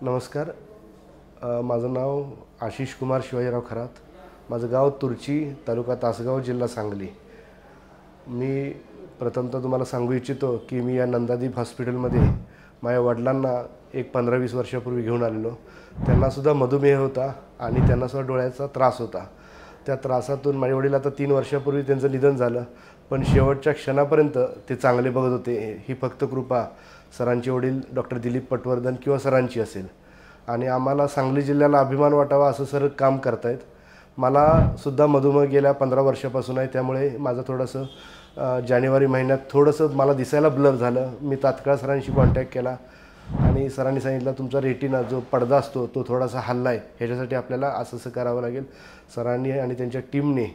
नमस्कार. माझं नाव आशिष कुमार शिवाजीराव खरात. माझं गाव तुर्ची, तालुका तासगाव, जिल्हा सांगली. मी प्रथमतः तुम्हाला सांगू इच्छितो की मी या नंदादीप हॉस्पिटलमध्ये माझ्या वडिलांना एक 15-20 वर्षापूर्वी घेऊन आलेलो. त्यांनासुद्धा मधुमेह होता आणि त्यांनासुद्धा डोळ्याचा त्रास होता. त्या त्रासातून माझे वडील आता 3 वर्षापूर्वी त्यांचं निधन झालं, पण शेवटच्या क्षणापर्यंत ते चांगले बघत होते. ही फक्त कृपा सरांचे वडील डॉक्टर दिलीप पटवर्धन किंवा सरांची असेल. आणि आम्हाला सांगली जिल्ह्याला अभिमान वाटावा असं सर काम करतायत. मला सुद्धा मधुमेह गेल्या 15 वर्षापासून आहे, त्यामुळे माझं थोडंसं जानेवारी महिन्यात थोडंसं मला दिसायला ब्लर झालं. मी तात्काळ सरांशी कॉन्टॅक्ट केला आणि सरांनी सांगितलं तुमचा रेटिना जो पडदा असतो तो थोडासा हल्ला आहे, ह्याच्यासाठी आपल्याला असं करावं लागेल. सरांनी आणि त्यांच्या टीमने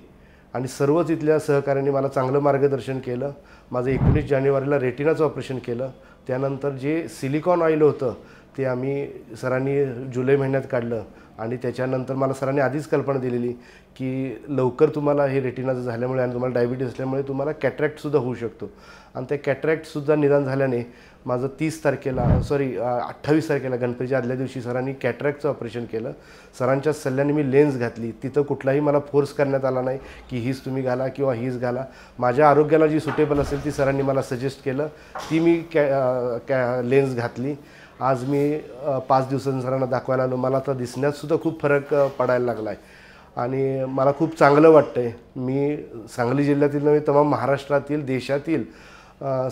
आणि सर्वच इथल्या सहकाऱ्यांनी मला चांगलं मार्गदर्शन केलं. माझं 19 जानेवारीला रेटिनाचं ऑपरेशन केलं. त्यानंतर जे सिलिकॉन ऑइल होतं ते आम्ही सरांनी जुलै महिन्यात काढलं आणि त्याच्यानंतर मला सरांनी आधीच कल्पना दिलेली की लवकर तुम्हाला हे रेटिनाचं झाल्यामुळे आणि तुम्हाला डायबिटीस असल्यामुळे तुम्हाला कॅटरॅक्टसुद्धा होऊ शकतो. आणि त्या कॅटरॅक्टसुद्धा निदान झाल्याने माझं 28 तारखेला गणपतीच्या आदल्या दिवशी सरांनी कॅटरॅक्टचं ऑपरेशन केलं. सरांच्या सल्ल्याने मी लेन्स घातली. तिथं कुठलाही मला फोर्स करण्यात आला नाही की हीच तुम्ही घाला किंवा हीच घाला. माझ्या आरोग्याला जी सुटेबल असेल ती सरांनी मला सजेस्ट केलं, ती मी लेन्स घातली. आज मी 5 दिवसांनी सरांना दाखवायला आलो. मला आता दिसण्यातसुद्धा खूप फरक पडायला लागला आहे आणि मला खूप चांगलं वाटतं आहे. मी सांगली जिल्ह्यातील नव्हे तमाम महाराष्ट्रातील, देशातील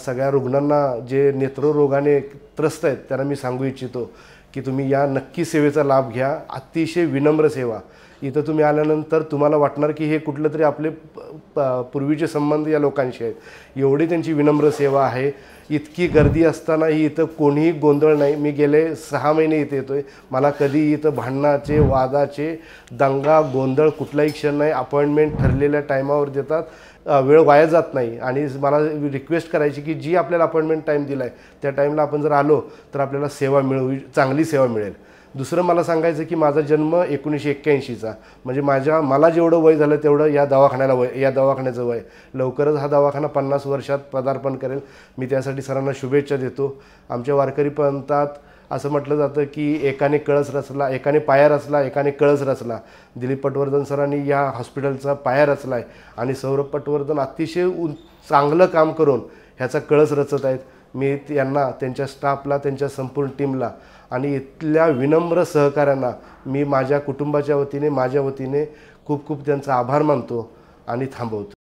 सगळ्या रुग्णांना जे नेत्ररोगाने त्रस्त आहेत त्यांना मी सांगू इच्छितो की तुम्ही या नक्की सेवेचा लाभ घ्या. अतिशय विनम्र सेवा. इथं तुम्ही आल्यानंतर तुम्हाला वाटणार की हे कुठलं तरी आपले पूर्वीचे संबंध या लोकांशी आहेत. एवढी त्यांची विनम्र सेवा आहे. इतकी गर्दी असतानाही इथं कोणीही गोंधळ नाही. मी गेले 6 महिने इथे येतो आहे. मला कधी इथं भांडणाचे, वादाचे, दंगा, गोंधळ कुठलाही क्षण नाही. अपॉइंटमेंट ठरलेल्या टायमावर देतात. वेळ वाया जात नाही. आणि मला रिक्वेस्ट करायची की जी आपल्याला अपॉइंटमेंट टाईम दिला आहे त्या टाईमला आपण जर आलो तर आपल्याला चांगली सेवा मिळेल. दुसरं मला सांगायचं की माझा जन्म 1981चा, म्हणजे मला जेवढं वय झालं तेवढं या दवाखान्याचं वय. लवकरच हा दवाखाना 50 वर्षात पदार्पण करेल. मी त्यासाठी सरांना शुभेच्छा देतो. आमच्या वारकरी पंथात असं म्हटलं जातं की एकाने कळस रचला, एकाने पाया रचला, एकाने कळस रचला. दिलीप पटवर्धन सरांनी या हॉस्पिटलचा पाया रचला आहे आणि सौरभ पटवर्धन अतिशय चांगलं काम करून ह्याचा कळस रचत आहेत. मी त्यांना, त्यांच्या स्टाफला, त्यांच्या संपूर्ण टीमला आणि इथल्या विनम्र सहकाऱ्यांना मी माझ्या कुटुंबाच्या वतीने, माझ्या वतीने खूप खूप त्यांचा आभार मानतो आणि थांबवतो.